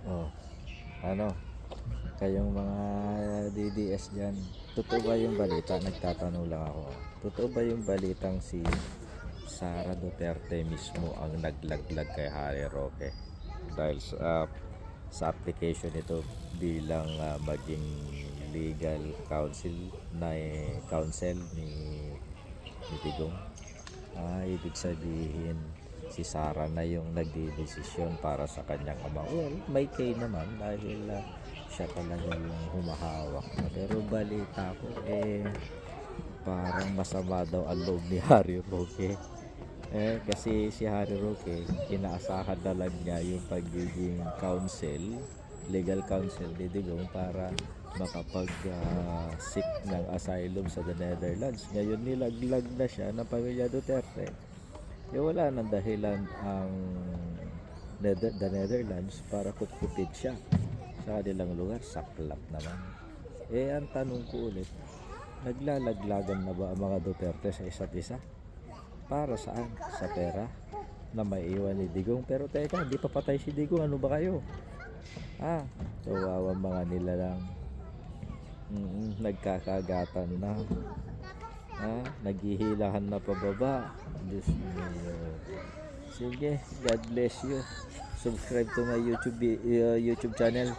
Oh, ano, kayong mga DDS dyan, totoo ba yung balita? Nagtatanong lang ako. Totoo ba yung balitang si Sara Duterte mismo ang naglaglag kay Harry Roque dahil sa application nito bilang maging legal counsel na counsel ni Digong? Ibig sabihin si Sara na yung nagdidesisyon para sa kanyang ama. Well, may kay naman dahil siya talaga yung humahawak. Pero balita ko parang masama daw ang loob ni Harry Roque. Kasi si Harry Roque, inaasahan na lang niya yung pagiging counsel, legal counsel ni Digong para makapag-seek ng asylum sa the Netherlands. Ngayon nilaglag na siya ng pamilya Duterte. Wala nang dahilan ang the Netherlands para kutkutin siya sa kanilang lugar. Saklap naman. Ang tanong ko ulit, naglalaglagan na ba ang mga Duterte sa isa't isa? Para saan? Sa pera na may iwan ni Digong. Pero teka, hindi pa patay si Digong. Ano ba kayo? Kawawa mga nila lang. Nagkakagatan na. Naghihilahan na pababa. Diyos mo. Sige, God bless you. Subscribe to my YouTube channel.